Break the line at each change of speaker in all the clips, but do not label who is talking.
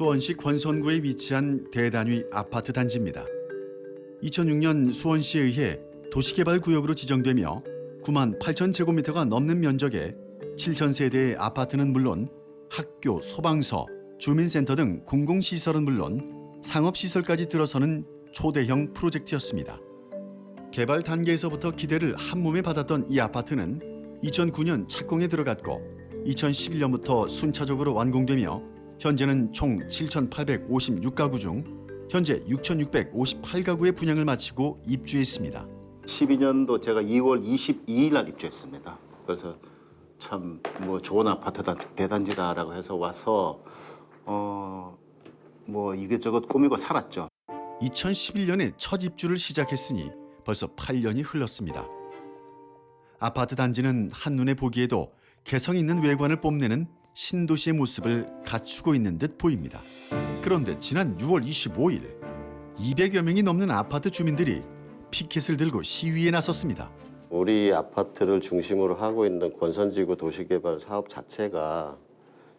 수원시 권선구에 위치한 대단위 아파트 단지입니다. 2006년 수원시에 의해 도시개발구역으로 지정되며 9만 8천 제곱미터가 넘는 면적에 7천 세대의 아파트는 물론 학교, 소방서, 주민센터 등 공공시설은 물론 상업시설까지 들어서는 초대형 프로젝트였습니다. 개발 단계에서부터 기대를 한몸에 받았던 이 아파트는 2009년 착공에 들어갔고 2011년부터 순차적으로 완공되며 현재는 총 7,856가구 중 현재 6,658가구의 분양을 마치고 입주했습니다.
12년도 제가 2월 22일 날 입주했습니다. 그래서 참 뭐 좋은 아파트다, 대단지다라고 해서 와서 뭐 이것저것 꾸미고 살았죠.
2011년에 첫 입주를 시작했으니 벌써 8년이 흘렀습니다. 아파트 단지는 한눈에 보기에도 개성 있는 외관을 뽐내는 신도시의 모습을 갖추고 있는 듯 보입니다. 그런데 지난 6월 25일 200여 명이 넘는 아파트 주민들이 피켓을 들고 시위에 나섰습니다.
우리 아파트를 중심으로 하고 있는 권선지구 도시개발 사업 자체가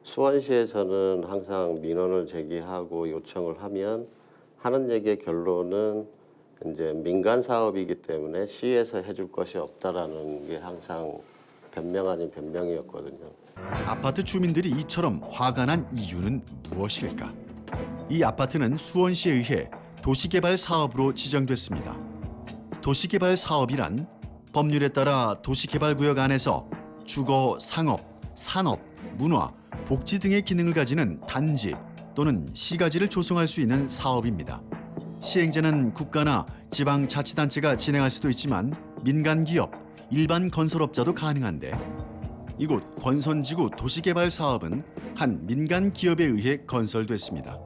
수원시에서는 항상 민원을 제기하고 요청을 하면 하는 얘기의 결론은 이제 민간 사업이기 때문에 시에서 해줄 것이 없다라는 게 항상 변명 아닌 변명이었거든요.
아파트 주민들이 이처럼 화가 난 이유는 무엇일까? 이 아파트는 수원시에 의해 도시개발 사업으로 지정됐습니다. 도시개발 사업이란 법률에 따라 도시개발구역 안에서 주거, 상업, 산업, 문화, 복지 등의 기능을 가지는 단지 또는 시가지를 조성할 수 있는 사업입니다. 시행자는 국가나 지방자치단체가 진행할 수도 있지만 민간기업, 일반 건설업자도 가능한데 이곳 권선지구 도시개발 사업은 한 민간 기업에 의해 건설됐습니다.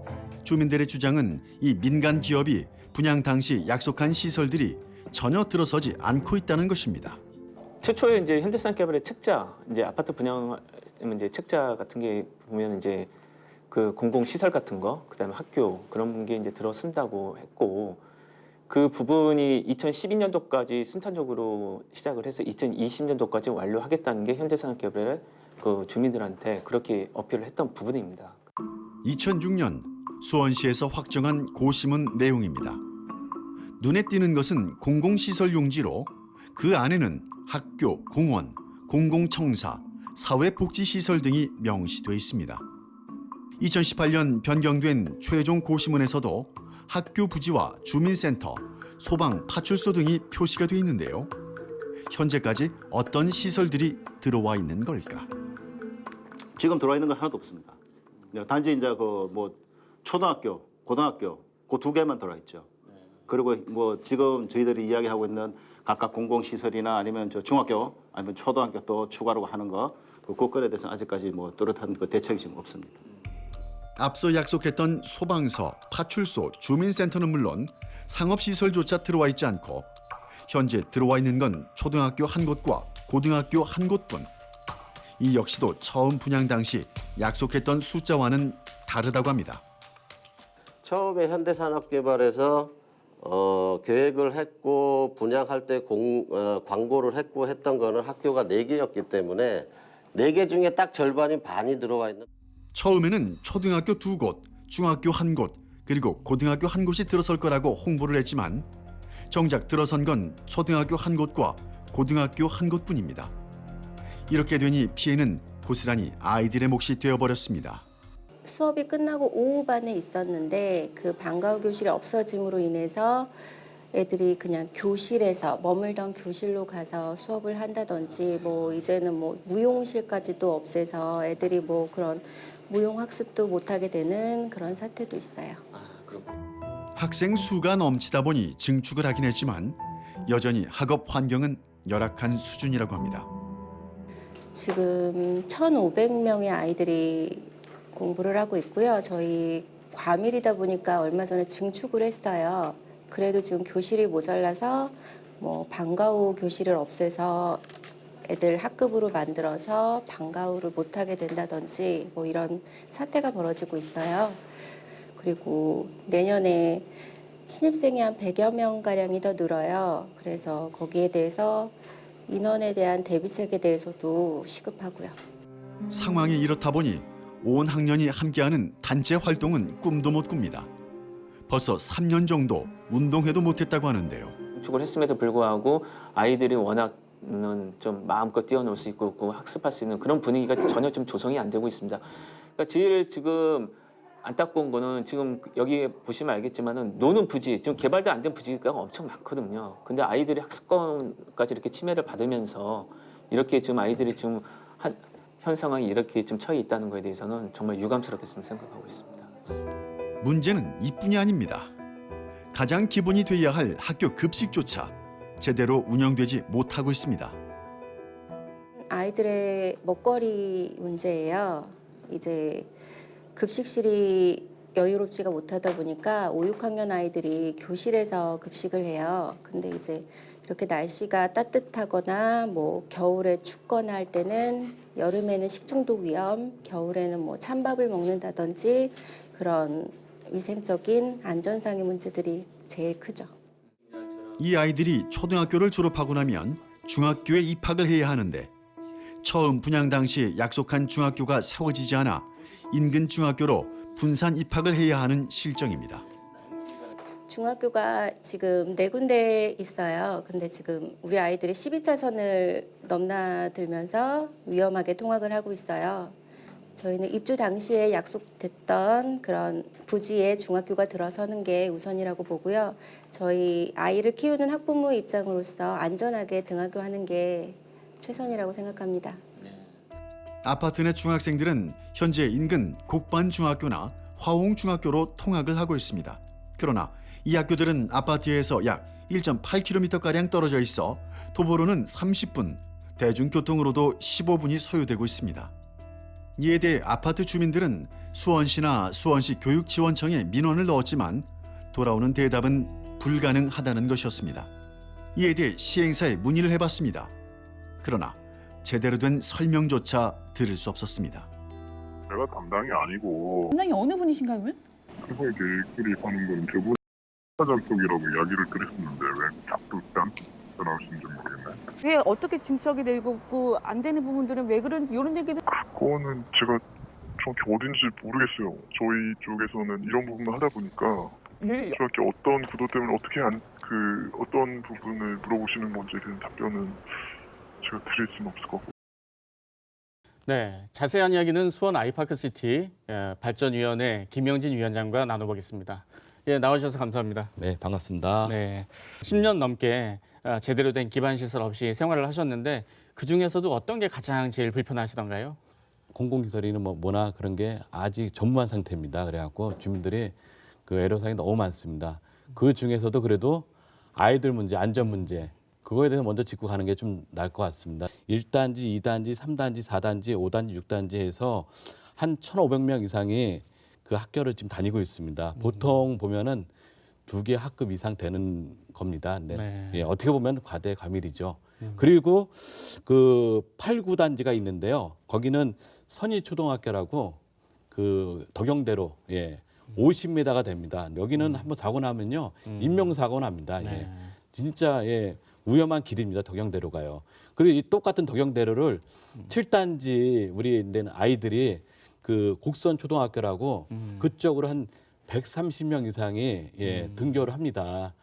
주민들의 주장은 이 민간 기업이 분양 당시 약속한 시설들이 전혀 들어서지 않고 있다는 것입니다.
최초에 이제 현대산업개발의 책자, 이제 아파트 분양 이제 책자 같은 게 보면 이제 그 공공시설 같은 거, 그다음에 학교 그런 게 이제 들어선다고 했고 그 부분이 2012년도까지 순탄적으로 시작을 해서 2020년도까지 완료하겠다는 게 현대산업개발의 그 주민들한테 그렇게 어필을 했던 부분입니다.
2006년 수원시에서 확정한 고시문 내용입니다. 눈에 띄는 것은 공공시설 용지로 그 안에는 학교, 공원, 공공청사, 사회복지시설 등이 명시돼 있습니다. 2018년 변경된 최종 고시문에서도 학교 부지와 주민센터, 소방, 파출소 등이 표시가 돼 있는데요. 현재까지 어떤 시설들이 들어와 있는 걸까?
지금 들어와 있는 건 하나도 없습니다. 단지 이제 그 뭐 초등학교, 고등학교 그 두 개만 들어와 있죠. 그리고 뭐 지금 저희들이 이야기하고 있는 각각 공공시설이나 아니면 저 중학교 아니면 초등학교 또 추가로 하는 거 그 건에 대해서는 아직까지 뭐 뚜렷한 그 대책이 지금 없습니다.
앞서 약속했던 소방서, 파출소, 주민센터는 물론 상업시설조차 들어와 있지 않고 현재 들어와 있는 건 초등학교 한 곳과 고등학교 한 곳뿐. 이 역시도 처음 분양 당시 약속했던 숫자와는 다르다고 합니다.
처음에 현대산업개발에서 계획을 했고 분양할 때 광고를 했고 했던 거는 학교가 4개였기 때문에 4개 중에 딱 절반이 반이 들어와 있는.
처음에는 초등학교 2곳, 중학교 1곳, 그리고 고등학교 1곳이 들어설 거라고 홍보를 했지만 정작 들어선 건 초등학교 1곳과 고등학교 1곳뿐입니다. 이렇게 되니 피해는 고스란히 아이들의 몫이 되어버렸습니다.
수업이 끝나고 오후반에 있었는데 그 방과후 교실이 없어짐으로 인해서 애들이 그냥 교실에서 머물던 교실로 가서 수업을 한다든지 뭐 이제는 뭐 무용실까지도 없애서 애들이 뭐 그런 무용 학습도 못하게 되는 그런 사태도 있어요.
학생 수가 넘치다 보니 증축을 하긴 했지만 여전히 학업 환경은 열악한 수준이라고 합니다.
지금 1,500명의 아이들이 공부를 하고 있고요. 저희 과밀이다 보니까 얼마 전에 증축을 했어요. 그래도 지금 교실이 모자라서 뭐 방과후 교실을 없애서 애들 학급으로 만들어서 방과후를 못하게 된다든지 뭐 이런 사태가 벌어지고 있어요. 그리고 내년에 신입생이 한 100여 명가량이 더 늘어요. 그래서 거기에 대해서 인원에 대한 대비책에 대해서도 시급하고요.
상황이 이렇다 보니 온 학년이 함께하는 단체 활동은 꿈도 못 꿉니다. 벌써 3년 정도 운동회도 못했다고 하는데요.
축을 했음에도 불구하고 아이들이 워낙은 좀 마음껏 뛰어놀 수 있고 학습할 수 있는 그런 분위기가 전혀 좀 조성이 안 되고 있습니다. 그러니까 제일 지금 안타까운 거는 지금 여기 보시면 알겠지만은 노는 부지, 지금 개발도 안 된 부지가 엄청 많거든요. 근데 아이들이 학습권까지 이렇게 침해를 받으면서 이렇게 지금 아이들이 지금 현 상황이 이렇게 좀 처해 있다는 거에 대해서는 정말 유감스럽게 좀 생각하고 있습니다.
문제는 이뿐이 아닙니다. 가장 기본이 돼야 할 학교 급식조차 제대로 운영되지 못하고 있습니다.
아이들의 먹거리 문제예요. 이제 급식실이 여유롭지가 못하다 보니까 5, 6학년 아이들이 교실에서 급식을 해요. 근데 이제 이렇게 날씨가 따뜻하거나 뭐 겨울에 춥거나 할 때는 여름에는 식중독 위험, 겨울에는 뭐 찬밥을 먹는다든지 그런 위생적인 안전상의 문제들이 제일 크죠.
이 아이들이 초등학교를 졸업하고 나면 중학교에 입학을 해야 하는데 처음 분양 당시 약속한 중학교가 세워지지 않아 인근 중학교로 분산 입학을 해야 하는 실정입니다.
중학교가 지금 4군데 있어요. 근데 지금 우리 아이들이 12차선을 넘나들면서 위험하게 통학을 하고 있어요. 저희는 입주 당시에 약속됐던 그런 부지에 중학교가 들어서는 게 우선이라고 보고요. 저희 아이를 키우는 학부모 입장으로서 안전하게 등하교하는 게 최선이라고 생각합니다.
아파트 내 중학생들은 현재 인근 곡반중학교나 화홍중학교로 통학을 하고 있습니다. 그러나 이 학교들은 아파트에서 약 1.8km가량 떨어져 있어 도보로는 30분, 대중교통으로도 15분이 소요되고 있습니다. 이에 대해 아파트 주민들은 수원시나 수원시 교육지원청에 민원을 넣었지만 돌아오는 대답은 불가능하다는 것이었습니다. 이에 대해 시행사에 문의를 해봤습니다. 그러나 제대로 된 설명조차 들을 수 없었습니다.
내가 담당이 아니고
담당이 어느 분이신가요, 그러면?
그걸 계획들이 하는 건 대부분 사장 쪽이라고 이야기를 드렸었는데 왜 자꾸 전화오시는지 모르겠네.
왜 어떻게 진척이 되고 안 되는 부분들은 왜 그런지 이런 얘기도
그거는 제가 정확히 어딘지 모르겠어요. 저희 쪽에서는 이런 부분을 하다 보니까 정확히 어떤 구도 때문에 어떻게 어떤 부분을 물어보시는 건지에 대한 답변은 제가 드릴 수는 없을 것 같고.
네, 자세한 이야기는 수원 아이파크시티 발전위원회 김영진 위원장과 나눠보겠습니다. 예, 나와주셔서 감사합니다.
네, 반갑습니다.
네, 10년 넘게 제대로 된 기반 시설 없이 생활을 하셨는데 그 중에서도 어떤 게 가장 제일 불편하시던가요?
공공시설이나 뭐나 그런 게 아직 전무한 상태입니다. 그래갖고 주민들이 그 애로사항이 너무 많습니다. 그 중에서도 그래도 아이들 문제, 안전 문제 그거에 대해서 먼저 짚고 가는 게 좀 나을 것 같습니다. 1단지, 2단지, 3단지, 4단지, 5단지, 6단지 해서 한 1,500명 이상이 그 학교를 지금 다니고 있습니다. 보통 보면은 2개 학급 이상 되는 겁니다. 네. 예, 어떻게 보면 과대 과밀이죠. 그리고 그 8, 9단지가 있는데요. 거기는 선희초등학교라고 그 덕영대로 50m가 됩니다. 여기는 한번 사고 나면요. 인명사고 납니다. 예. 진짜 위험한 길입니다. 덕영대로가요. 그리고 이 똑같은 덕영대로를 7단지 우리 아이들이 그 곡선초등학교라고 그쪽으로 한 130명 이상이 등교를 합니다.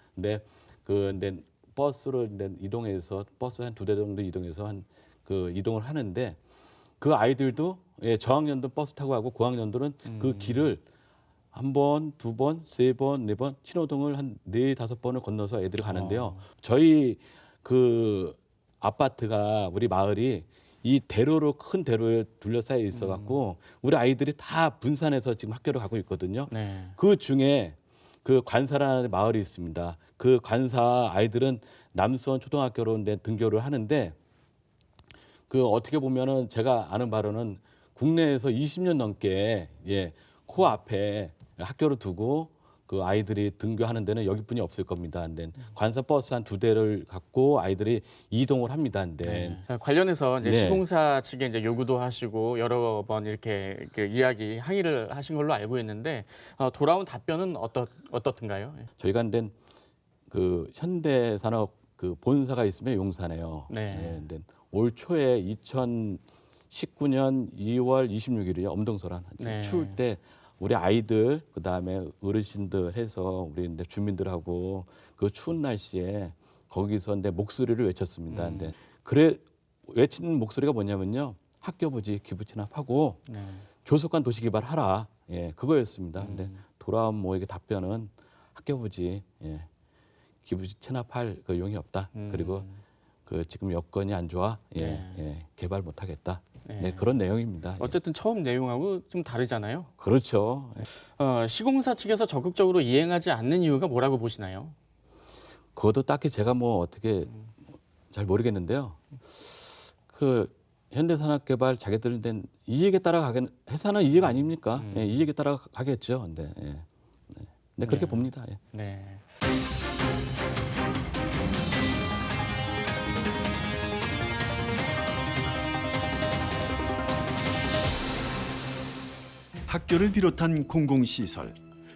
근데 버스로 이동해서 버스 한 2대 정도 이동해서 이동을 하는데 그 아이들도 저학년도 버스 타고 가고 고학년들은 그 길을 한 번, 2번, 3번, 4번 신호등을 한 4, 5번을 건너서 애들이 가는데요. 저희 그 아파트가 우리 마을이 이 대로로 큰 대로에 둘러싸여 있어 갖고 우리 아이들이 다 분산해서 지금 학교를 가고 있거든요.
네.
그 중에 그 관사라는 마을이 있습니다. 그 관사 아이들은 남수원 초등학교로 등교를 하는데 그 어떻게 보면은 제가 아는 바로는 국내에서 20년 넘게 코앞에 학교를 두고 그 아이들이 등교하는 데는 여기뿐이 없을 겁니다. 근데 관사 버스 한 2대를 갖고 아이들이 이동을 합니다. 근데
관련해서 이제
네.
시공사 측에 이제 요구도 하시고 여러 번 이렇게 이야기 항의를 하신 걸로 알고 있는데 돌아온 답변은 어떻든가요?
저희가 그 현대산업 그 본사가 있으면 용산에요.
네.
근데 올 초에 19년 2월 26일이요. 엄동설한.
네.
추울 때 우리 아이들 그다음에 어르신들 해서 우리 이제 주민들하고 그 추운 날씨에 거기서 내 목소리를 외쳤습니다. 근데 그래 외치는 목소리가 뭐냐면요. 학교 부지 기부 체납하고
네.
조속한 도시 개발하라. 예, 그거였습니다. 근데 돌아온 뭐에게 답변은 학교 부지 기부 체납할 그 용이 없다. 그리고 그 지금 여건이 안 좋아. 개발 못 하겠다. 네, 그런 내용입니다.
어쨌든 처음 내용하고 좀 다르잖아요.
그렇죠.
시공사 측에서 적극적으로 이행하지 않는 이유가 뭐라고 보시나요?
그것도 딱히 제가 뭐 어떻게 잘 모르겠는데요. 그 현대산업개발 자기들 된 이익에 따라 가긴 회사는 이익 아닙니까? 이익에 따라 가겠죠. 근데 네, 그렇게 봅니다. 예.
네.
학교를 비롯한 공공시설,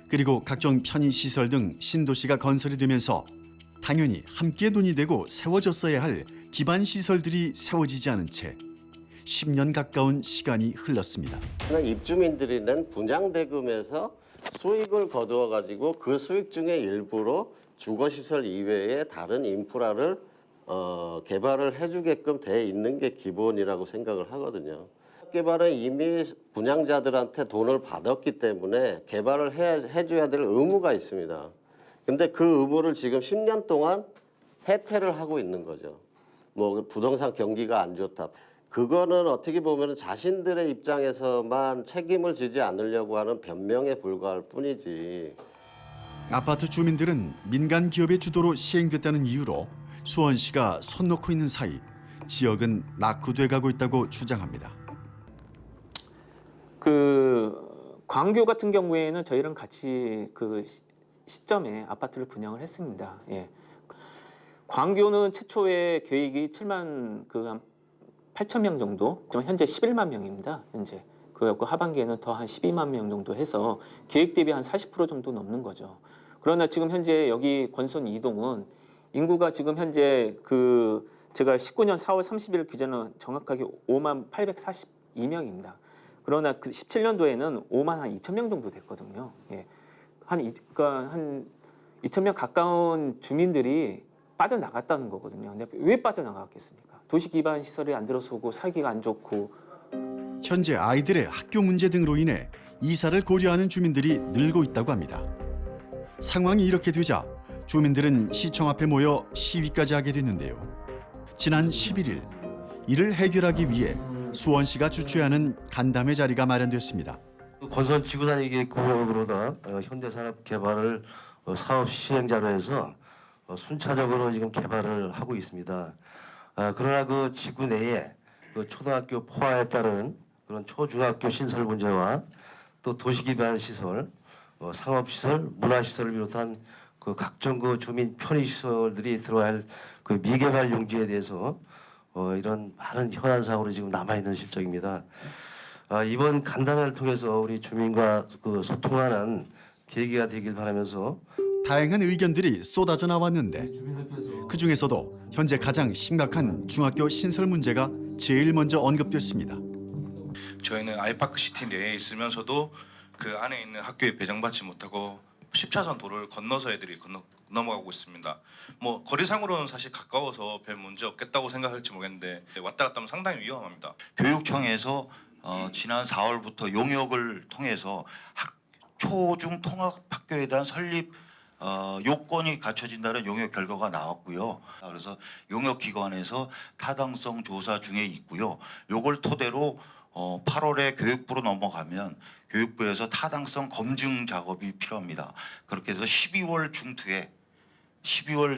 그리고 각종 편의시설 등 신도시가 건설이 되면서 당연히 함께 논의되고 세워졌어야 할 기반시설들이 세워지지 않은 채 10년 가까운 시간이 흘렀습니다.
입주민들이 낸 분양대금에서 수익을 거두어 가지고 그 수익 중에 일부로 주거시설 이외에 다른 인프라를 개발을 해주게끔 돼 있는 게 기본이라고 생각을 하거든요. 개발은 이미 분양자들한테 돈을 받았기 때문에 개발을 해줘야 될 의무가 있습니다. 근데 그 의무를 지금 10년 동안 해태를 하고 있는 거죠. 뭐 부동산 경기가 안 좋다. 그거는 어떻게 보면 자신들의 입장에서만 책임을 지지 않으려고 하는 변명에 불과할 뿐이지.
아파트 주민들은 민간 기업의 주도로 시행됐다는 이유로 수원시가 손 놓고 있는 사이 지역은 낙후돼 가고 있다고 주장합니다.
그 광교 같은 경우에는 저희랑 같이 그 시점에 아파트를 분양을 했습니다. 예. 광교는 최초의 계획이 7만 그 8천 명 정도, 지금 현재 11만 명입니다. 현재 그래갖고 하반기에는 더 한 12만 명 정도 해서 계획 대비 한 40% 정도 넘는 거죠. 그러나 지금 현재 여기 권선 이동은 인구가 지금 현재 그 제가 19년 4월 30일 기준은 정확하게 5만 842명입니다. 그러나 그 17년도에는 5만 한 2천 명 정도 됐거든요. 예. 그러니까 한 2천 명 가까운 주민들이 빠져나갔다는 거거든요. 근데 왜 빠져나갔겠습니까? 도시 기반 시설이 안 들어서고 살기가 안 좋고.
현재 아이들의 학교 문제 등으로 인해 이사를 고려하는 주민들이 늘고 있다고 합니다. 상황이 이렇게 되자 주민들은 시청 앞에 모여 시위까지 하게 됐는데요. 지난 11일 이를 해결하기 위해 수원시가 주최하는 간담회 자리가 마련됐습니다.
권선 지구단위계 구역으로다 현대산업개발을 사업 시행자로 해서 순차적으로 지금 개발을 하고 있습니다. 그러나 그 지구 내에 그 초등학교 포화에 따른 그런 초중학교 신설 문제와 또 도시기반 시설, 상업시설, 문화시설을 비롯한 그 각종 그 주민 편의시설들이 들어야 할 그 미개발 용지에 대해서 이런 많은 현안상으로 지금 남아있는 실정입니다. 이번 간담회를 통해서 우리 주민과 그 소통하는 계기가 되길 바라면서
다양한 의견들이 쏟아져 나왔는데 그 중에서도 현재 가장 심각한 중학교 신설 문제가 제일 먼저 언급됐습니다.
저희는 아이파크시티 내에 있으면서도 그 안에 있는 학교에 배정받지 못하고 10차선 도로를 건너서 애들이 넘어가고 있습니다. 뭐 거리상으로는 사실 가까워서 별 문제 없겠다고 생각할지 모르겠는데 왔다 갔다 하면 상당히 위험합니다.
교육청에서 지난 4월부터 용역을 통해서 초중 통합학교에 대한 설립 요건이 갖춰진다는 용역 결과가 나왔고요. 그래서 용역기관에서 타당성 조사 중에 있고요. 요걸 토대로 8월에 교육부로 넘어가면 교육부에서 타당성 검증 작업이 필요합니다. 그렇게 해서 12월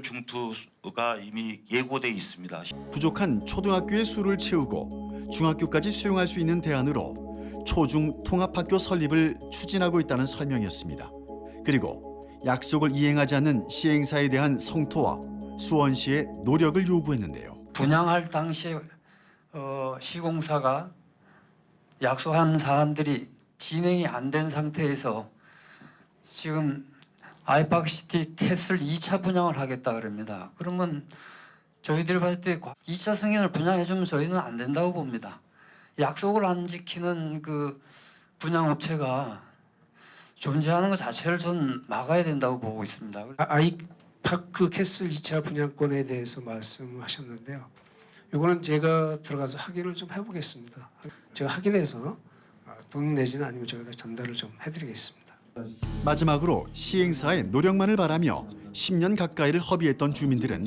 중투가 이미 예고돼 있습니다.
부족한 초등학교의 수를 채우고 중학교까지 수용할 수 있는 대안으로 초중 통합학교 설립을 추진하고 있다는 설명이었습니다. 그리고 약속을 이행하지 않는 시행사에 대한 성토와 수원시의 노력을 요구했는데요.
분양할 당시에 시공사가 약속한 사안들이 진행이 안 된 상태에서 지금 아이파크시티 캐슬 2차 분양을 하겠다 그럽니다. 그러면 저희들 봤을 때 2차 승인을 분양해주면 저희는 안 된다고 봅니다. 약속을 안 지키는 그 분양업체가 존재하는 것 자체를 전 막아야 된다고 보고 있습니다.
아이파크 캐슬 2차 분양권에 대해서 말씀하셨는데요. 이거는 제가 들어가서 확인을 좀 해보겠습니다. 제가 확인해서 돈 내지는 아니면 제가 전달을 좀 해드리겠습니다.
마지막으로 시행사의 노력만을 바라며 10년 가까이를 허비했던 주민들은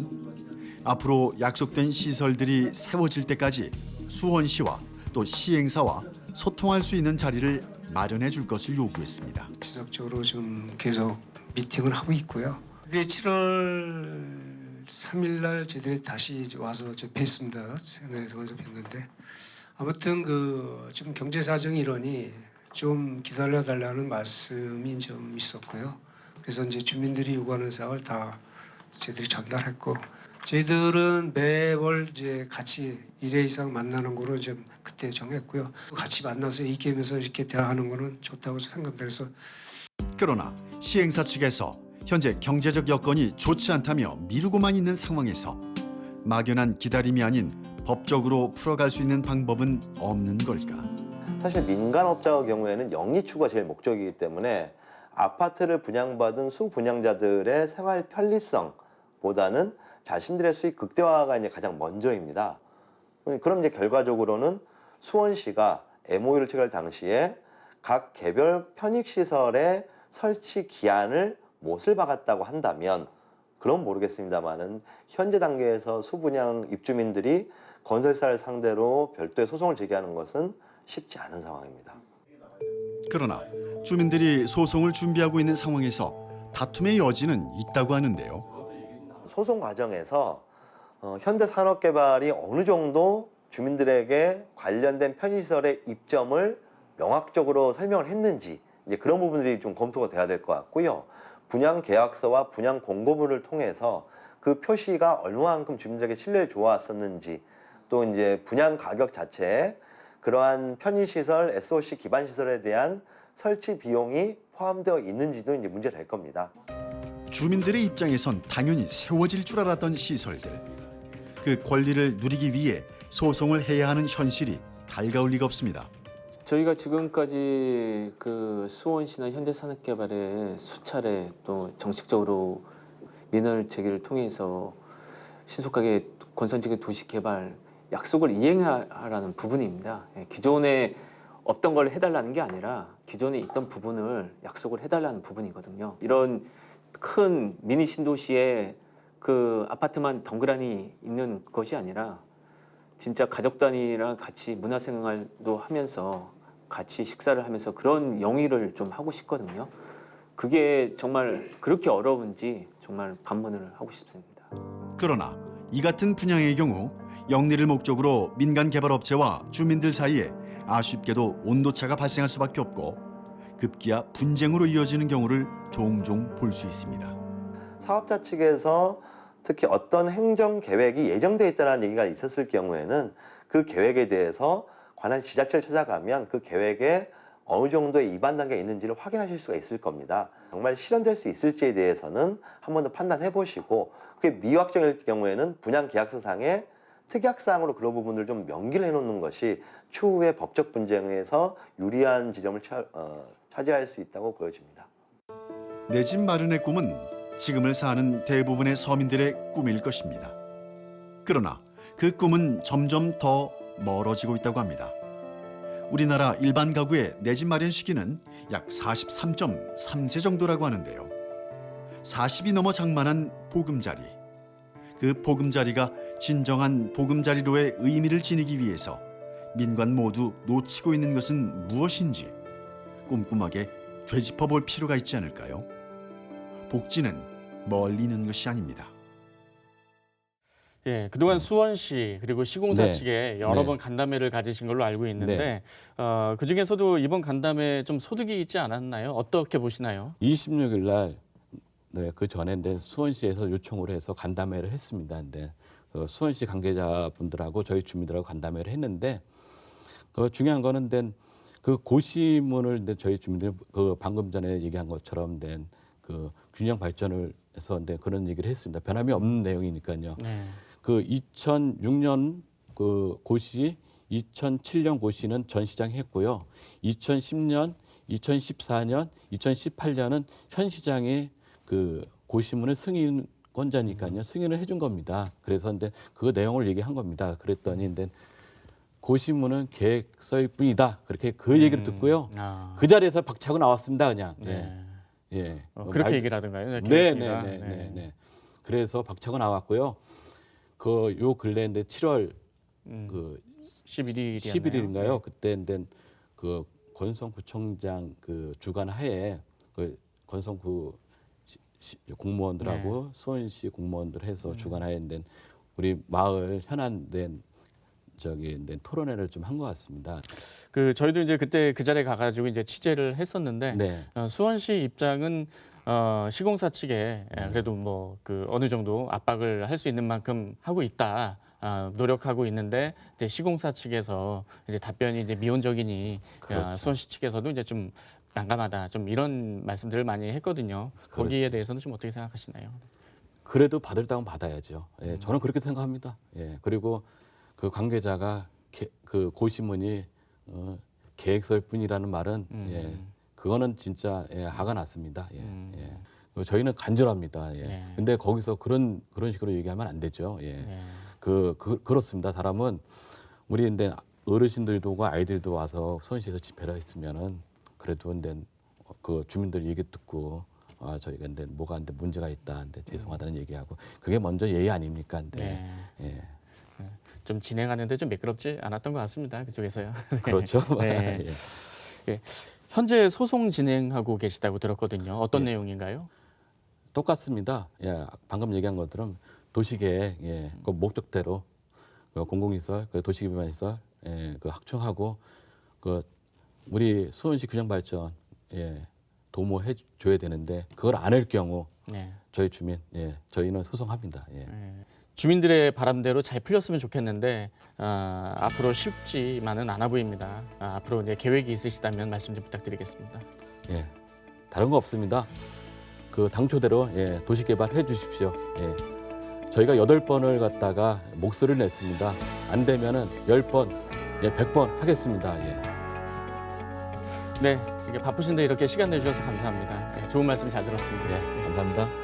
앞으로 약속된 시설들이 세워질 때까지 수원시와 또 시행사와 소통할 수 있는 자리를 마련해 줄 것을 요구했습니다.
지속적으로 지금 계속 미팅을 하고 있고요. 7월 3일 날 저희들이 다시 와서 뵀습니다. 세상에서 와서 뵀는데 아무튼 지금 경제 사정이 이러니 좀 기다려 달라는 말씀이 좀 있었고요. 그래서 이제 주민들이 요구하는 사항을 다 저희들이 전달했고 저희들은 매월 이제 같이 1회 이상 만나는 거로 좀 그때 정했고요. 같이 만나서 얘기하면서 이렇게 대화하는 거는 좋다고 생각합니다. 그래서
그러나 시행사 측에서 현재 경제적 여건이 좋지 않다며 미루고만 있는 상황에서 막연한 기다림이 아닌 법적으로 풀어갈 수 있는 방법은 없는 걸까?
사실 민간업자의 경우에는 영리 추구가 제일 목적이기 때문에 아파트를 분양받은 수분양자들의 생활 편리성보다는 자신들의 수익 극대화가 이제 가장 먼저입니다. 그럼 이제 결과적으로는 수원시가 MOU를 체결할 당시에 각 개별 편익시설의 설치 기한을 못을 박았다고 한다면 그럼 모르겠습니다만은 현재 단계에서 수분양 입주민들이 건설사를 상대로 별도의 소송을 제기하는 것은 쉽지 않은 상황입니다.
그러나 주민들이 소송을 준비하고 있는 상황에서 다툼의 여지는 있다고 하는데요.
소송 과정에서 현대산업개발이 어느 정도 주민들에게 관련된 편의시설의 입점을 명확적으로 설명을 했는지 이제 그런 부분들이 좀 검토가 돼야 될 것 같고요. 분양 계약서와 분양 공고문을 통해서 그 표시가 얼마만큼 주민들에게 신뢰를 줘왔었는지 또 이제 분양 가격 자체에 그러한 편의시설, SOC 기반 시설에 대한 설치 비용이 포함되어 있는지도 이제 문제가 될 겁니다.
주민들의 입장에선 당연히 세워질 줄 알았던 시설들. 그 권리를 누리기 위해 소송을 해야 하는 현실이 달가울 리가 없습니다.
저희가 지금까지 그 수원시나 현대산업개발에 수차례 또 정식적으로 민원 제기를 통해서 신속하게 권선지구 도시개발 약속을 이행하라는 부분입니다. 기존에 없던 걸 해달라는 게 아니라 기존에 있던 부분을 약속을 해달라는 부분이거든요. 이런 큰 미니 신도시에 그 아파트만 덩그러니 있는 것이 아니라 진짜 가족 단위랑 같이 문화생활도 하면서 같이 식사를 하면서 그런 영위를 좀 하고 싶거든요. 그게 정말 그렇게 어려운지 정말 반문을 하고 싶습니다.
그러나 이 같은 분양의 경우 영리를 목적으로 민간 개발업체와 주민들 사이에 아쉽게도 온도차가 발생할 수밖에 없고 급기야 분쟁으로 이어지는 경우를 종종 볼 수 있습니다.
사업자 측에서 특히 어떤 행정 계획이 예정되어 있다는 얘기가 있었을 경우에는 그 계획에 대해서 관할 지자체를 찾아가면 그 계획에 어느 정도의 위반 단계가 있는지를 확인하실 수가 있을 겁니다. 정말 실현될 수 있을지에 대해서는 한 번 더 판단해 보시고 그게 미확정일 경우에는 분양 계약서상에 특약사항으로 그런 부분을 좀 명기를 해놓는 것이 추후에 법적 분쟁에서 유리한 지점을 차지할 수 있다고 보여집니다.
내 집 마련의 꿈은 지금을 사는 대부분의 서민들의 꿈일 것입니다. 그러나 그 꿈은 점점 더 멀어지고 있다고 합니다. 우리나라 일반 가구의 내 집 마련 시기는 약 43.3세 정도라고 하는데요. 40이 넘어 장만한 보금자리. 그 보금자리가 진정한 보금자리로의 의미를 지니기 위해서 민관 모두 놓치고 있는 것은 무엇인지 꼼꼼하게 되짚어 볼 필요가 있지 않을까요? 복지는 멀리 있는 것이 아닙니다.
예, 그동안 수원시 그리고 시공사
네.
측에 여러
네.
번 간담회를 가지신 걸로 알고 있는데
네.
그 중에서도 이번 간담회 좀 소득이 있지 않았나요? 어떻게 보시나요?
26일 날 그 전에 수원시에서 요청을 해서 간담회를 했습니다. 근데 수원시 관계자분들하고 저희 주민들하고 간담회를 했는데 중요한 거는 그 고시문을 저희 주민들이 방금 전에 얘기한 것처럼 그 균형 발전을 해서 그런 얘기를 했습니다. 변함이 없는 내용이니까요.
네.
그 2006년 그 고시 2007년 고시는 전 시장이 했고요. 2010년, 2014년, 2018년은 현 시장의 그 고시문을 승인권자니까요. 승인을 해준 겁니다. 그래서 근데 그 내용을 얘기한 겁니다. 그랬더니 근데 고시문은 계획서일 뿐이다. 그렇게 그 얘기를 듣고요. 그 자리에서 박차고 나왔습니다. 그냥.
네.
예.
그렇게 얘기를 하던가요?
네. 그래서 박차고 나왔고요. 그 요 근래인데 7월 그 11일인가요? 그때 그 권성구청장 그 주관 하에 그 권성구 공무원들하고 수원시 공무원들 해서 주관 하에 된 우리 마을 현안된 토론회를 좀 한 것 같습니다.
그 저희도 이제 그때 그 자리에 가가지고 이제 취재를 했었는데
네.
수원시 입장은 시공사 측에 그래도 뭐 그 어느 정도 압박을 할 수 있는 만큼 하고 있다. 노력하고 있는데 이제 시공사 측에서 이제 답변이 이제 미온적이니
그렇죠.
수원시 측에서도 이제 좀 난감하다. 좀 이런 말씀들을 많이 했거든요. 거기에
그렇죠.
대해서는 좀 어떻게 생각하시나요?
그래도 받을 땅은 받아야죠. 예, 저는 그렇게 생각합니다. 예, 그리고 그 관계자가 그 고시문이 계획서일 뿐이라는 말은 예, 그거는 진짜 화가 났습니다. 예. 저희는 간절합니다. 예. 근데 거기서 그런 식으로 얘기하면 안 되죠. 예. 그렇습니다. 사람은 우리 근데 어르신들도 아이들도 와서 수원시에서 집회를 했으면은 그래도 근데 그 주민들 얘기 듣고 저희가 근데 뭐가 근데 문제가 있다. 근데 죄송하다는 얘기하고 그게 먼저 예의 아닙니까? 근데 예.
좀 진행하는데 좀 매끄럽지 않았던 것 같습니다. 그쪽에서요.
그렇죠.
네. 예. 현재 소송 진행하고 계시다고 들었거든요. 어떤 내용인가요?
똑같습니다. 예, 방금 얘기한 것처럼 도시계획 그 목적대로 그 공공시설, 그 도시기반시설 그 확충하고 그 우리 수원시 균형발전 도모해 줘야 되는데 그걸 안 할 경우 저희 주민 저희는 소송합니다.
주민들의 바람대로 잘 풀렸으면 좋겠는데 앞으로 쉽지만은 않아 보입니다. 앞으로 이제 계획이 있으시다면 말씀 좀 부탁드리겠습니다.
예, 다른 거 없습니다. 그 당초대로 도시개발 해 주십시오. 저희가 8번을 갖다가 목소리를 냈습니다. 안 되면은 10번, 100번 하겠습니다.
네, 이게 바쁘신데 이렇게 시간 내주셔서 감사합니다. 좋은 말씀 잘 들었습니다.
감사합니다.